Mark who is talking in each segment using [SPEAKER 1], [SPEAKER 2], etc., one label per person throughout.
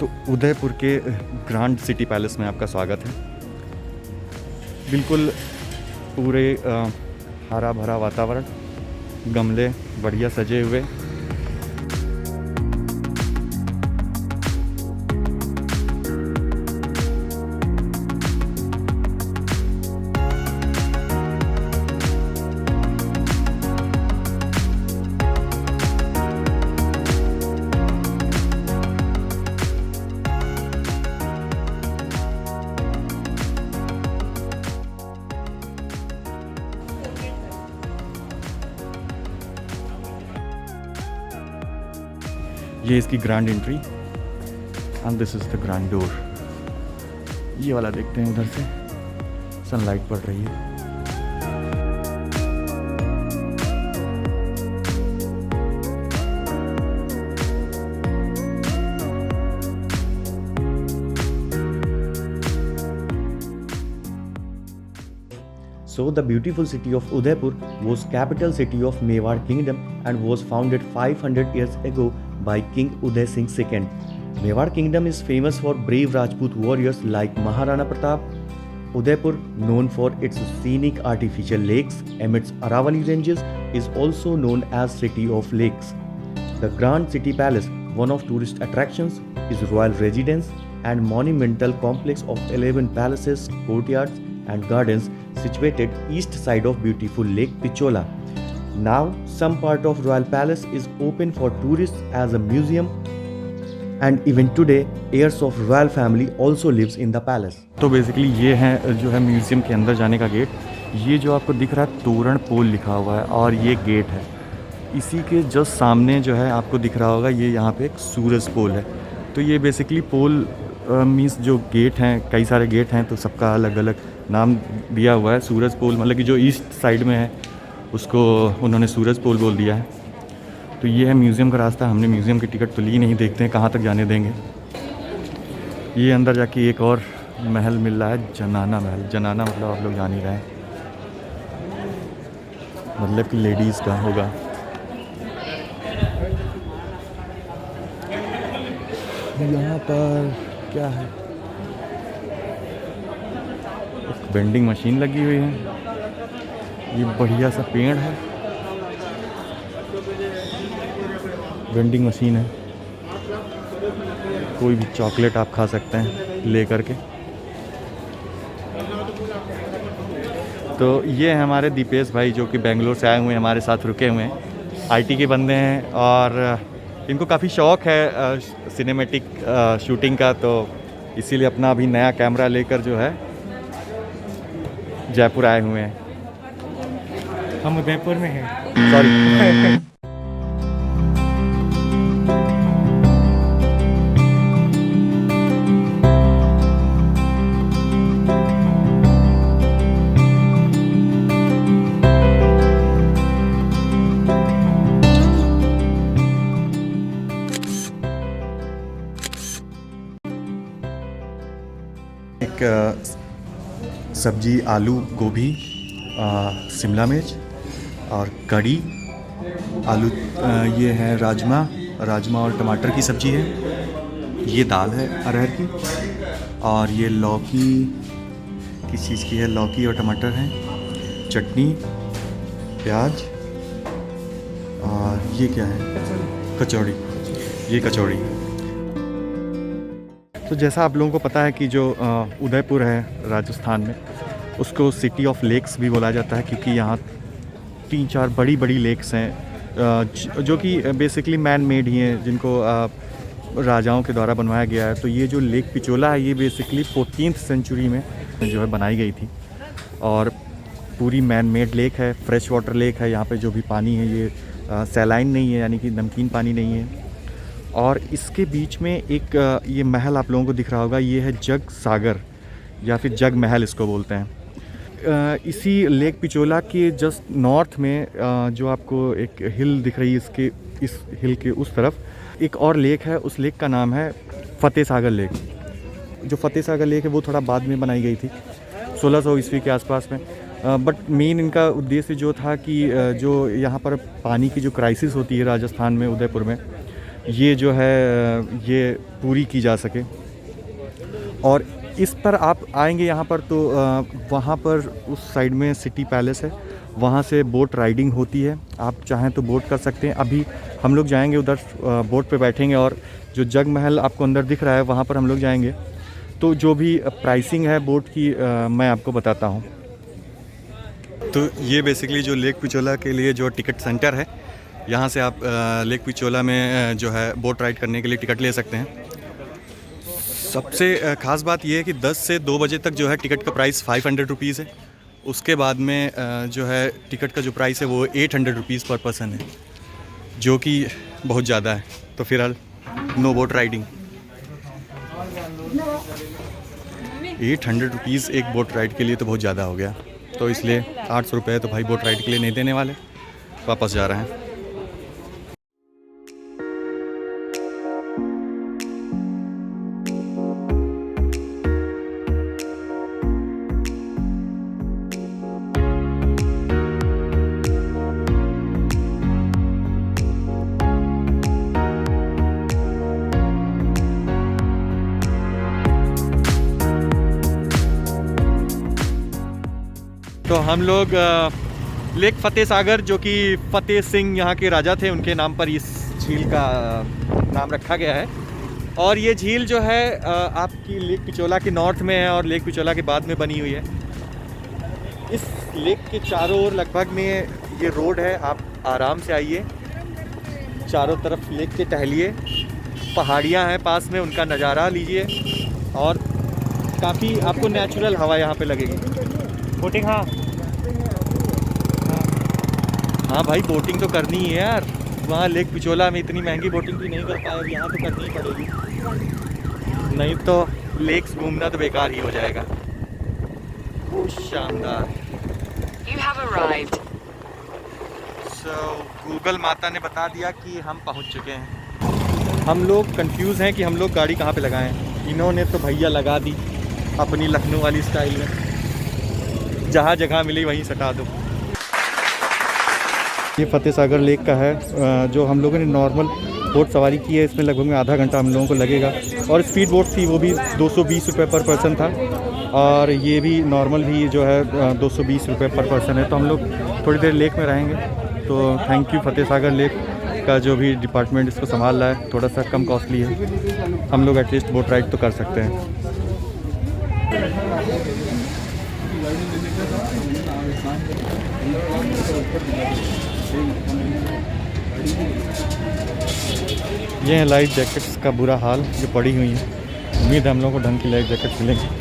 [SPEAKER 1] तो उदयपुर के grand city palace में आपका स्वागत है। बिल्कुल पूरे हरा भरा वातावरण, गमले बढ़िया सजे हुए। ये इसकी grand entry and this is the grand door. ये वाला देखते हैं, उधर से सनलाइट पड़ रही है।
[SPEAKER 2] So the beautiful city of Udaipur was capital city of Mewar Kingdom and was founded 500 years ago by King Uday Singh II. Mewar Kingdom is famous for brave Rajput warriors like Maharana Pratap. Udaipur, known for its scenic artificial lakes amidst Aravalli ranges, is also known as City of Lakes. The Grand City Palace, one of tourist attractions, is royal residence and monumental complex of 11 palaces, courtyards and gardens situated east side of beautiful Lake Pichola. Now, some part of Royal Palace is open for tourists as a museum, and even today, heirs of royal family also lives in the palace.
[SPEAKER 1] तो basically ये है जो है museum के अंदर जाने का gate. ये जो आपको दिख रहा है तोरण पोल लिखा हुआ है और ये गेट है। इसी के जस्ट सामने जो है आपको दिख रहा होगा, ये यहाँ पे एक सूरज पोल है। तो ये बेसिकली पोल मीन्स जो गेट हैं, कई सारे गेट हैं तो सबका अलग अलग नाम दिया हुआ है। सूरज पोल मतलब कि जो ईस्ट साइड में है उसको उन्होंने सूरज पोल बोल दिया है। तो ये है म्यूज़ियम का रास्ता। हमने म्यूज़ियम की टिकट तो ली नहीं, देखते हैं कहाँ तक जाने देंगे। ये अंदर जाके एक और महल मिल रहा है, जनाना महल। जनाना मतलब आप लोग जान ही रहे हैं, मतलब कि लेडीज़ का होगा। यहाँ पर क्या है, एक वेंडिंग मशीन लगी हुई है। ये बढ़िया सा पेड़ है, वेंडिंग मशीन है। कोई भी चॉकलेट आप खा सकते हैं ले करके। तो ये है हमारे दीपेश भाई जो कि बेंगलोर से आए हुए हैं, हमारे साथ रुके हुए हैं। आईटी के बंदे हैं और इनको काफ़ी शौक़ है सिनेमैटिक शूटिंग का, तो इसीलिए अपना अभी नया कैमरा लेकर जो है जयपुर आए हुए हैं।
[SPEAKER 3] हम उदयपुर में हैं।
[SPEAKER 1] सॉरी। एक सब्जी, आलू, गोभी, शिमला मिर्च और कड़ी, आलू, ये है राजमा और टमाटर की सब्ज़ी है। ये दाल है अरहर की, और ये लौकी, किस चीज़ की है, लौकी और टमाटर है। चटनी, प्याज, और ये क्या है, कचौड़ी। ये कचौड़ी। तो जैसा आप लोगों को पता है कि जो उदयपुर है राजस्थान में, उसको सिटी ऑफ लेक्स भी बोला जाता है, क्योंकि यहाँ 3-4 बड़ी बड़ी लेक्स हैं जो कि बेसिकली मैन मेड ही हैं, जिनको राजाओं के द्वारा बनवाया गया है। तो ये जो लेक पिचोला है, ये बेसिकली 14th सेंचुरी में जो है बनाई गई थी, और पूरी मैन मेड लेक है, फ्रेश वाटर लेक है। यहाँ पे जो भी पानी है ये सैलाइन नहीं है, यानी कि नमकीन पानी नहीं है। और इसके बीच में एक ये महल आप लोगों को दिख रहा होगा, ये है जग सागर या फिर जग महल इसको बोलते हैं। इसी लेक पिचोला के जस्ट नॉर्थ में जो आपको एक हिल दिख रही है, इसके इस हिल के उस तरफ एक और लेक है। उस लेक का नाम है फतेह सागर लेक। जो फतेह सागर लेक है वो थोड़ा बाद में बनाई गई थी, 1600 ईस्वी के आसपास में। बट मेन इनका उद्देश्य जो था कि जो यहाँ पर पानी की जो क्राइसिस होती है राजस्थान में, उदयपुर में, ये जो है ये पूरी की जा सके। और इस पर आप आएंगे यहाँ पर तो वहाँ पर उस साइड में सिटी पैलेस है, वहाँ से बोट राइडिंग होती है। आप चाहें तो बोट कर सकते हैं। अभी हम लोग जाएंगे उधर, बोट पे बैठेंगे और जो जग महल आपको अंदर दिख रहा है वहाँ पर हम लोग जाएंगे। तो जो भी प्राइसिंग है बोट की मैं आपको बताता हूँ। तो ये बेसिकली जो लेक पिचोला के लिए जो टिकट सेंटर है, यहाँ से आप लेक पिचोला में जो है बोट राइड करने के लिए टिकट ले सकते हैं। सबसे ख़ास बात यह है कि 10 से 2 बजे तक जो है टिकट का प्राइस 500 रुपीज़ है। उसके बाद में जो है टिकट का जो प्राइस है वो 800 रुपीज़ पर पर्सन है, जो कि बहुत ज़्यादा है। तो फिलहाल नो बोट राइडिंग। 800 रुपीज़ एक बोट राइड के लिए तो बहुत ज़्यादा हो गया, तो इसलिए 800 रुपये तो भाई बोट राइड के लिए नहीं देने वाले, वापस जा रहे हैं। तो हम लोग लेक फतेह सागर, जो कि फतेह सिंह यहाँ के राजा थे, उनके नाम पर इस झील का नाम रखा गया है। और ये झील जो है आपकी लेक पिचोला के नॉर्थ में है और लेक पिचोला के बाद में बनी हुई है। इस लेक के चारों ओर लगभग में ये रोड है, आप आराम से आइए, चारों तरफ लेक के टहलिए, पहाड़ियाँ हैं पास में, उनका नज़ारा लीजिए और काफ़ी आपको नेचुरल हवा यहाँ पे लगेगी।
[SPEAKER 3] बोटिंग, हाँ
[SPEAKER 1] हाँ भाई, बोटिंग तो करनी ही है यार। वहाँ लेक पिचोला में इतनी महंगी बोटिंग भी नहीं कर पाए, यहाँ तो करनी ही पड़ेगी, नहीं तो लेक्स घूमना तो बेकार ही हो जाएगा। शानदार। गूगल माता ने बता दिया कि हम पहुँच चुके हैं। हम लोग कंफ्यूज हैं कि हम लोग गाड़ी कहाँ पे लगाएं। इन्होंने तो भैया लगा दी अपनी लखनऊ वाली स्टाइल में, जहाँ जगह मिली वहीं सटा दो। ये फतेह सागर लेक का है, जो हम लोगों ने नॉर्मल बोट सवारी की है, इसमें लगभग में आधा घंटा हम लोगों को लगेगा। और स्पीड बोट थी, वो भी 220 रुपये पर पर्सन था, और ये भी नॉर्मल भी जो है 220 रुपये पर पर्सन है। तो हम लोग थोड़ी देर लेक में रहेंगे। तो thank you Fateh Sagar lake का जो भी डिपार्टमेंट इसको संभाल रहा है। थोड़ा सा कम कॉस्टली है, हम लोग एटलीस्ट बोट राइड तो कर सकते हैं। ये है लाइफ जैकेट्स का बुरा हाल जो पड़ी हुई है। उम्मीद है हम लोगों को ढंग की लाइफ जैकेट मिलेंगी।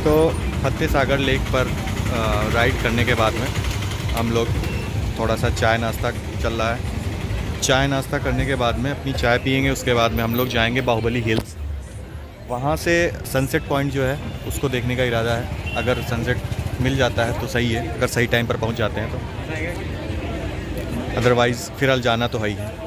[SPEAKER 1] तो फतेह सागर लेक पर राइड करने के बाद में हम लोग थोड़ा सा चाय नाश्ता चल रहा है। चाय नाश्ता करने के बाद में अपनी चाय पियेंगे, उसके बाद में हम लोग जाएंगे बाहुबली हिल्स। वहाँ से सनसेट पॉइंट जो है उसको देखने का इरादा है। अगर सनसेट मिल जाता है तो सही है, अगर सही टाइम पर पहुँच जाते हैं तो, अदरवाइज़ फिलहाल जाना तो है ही है।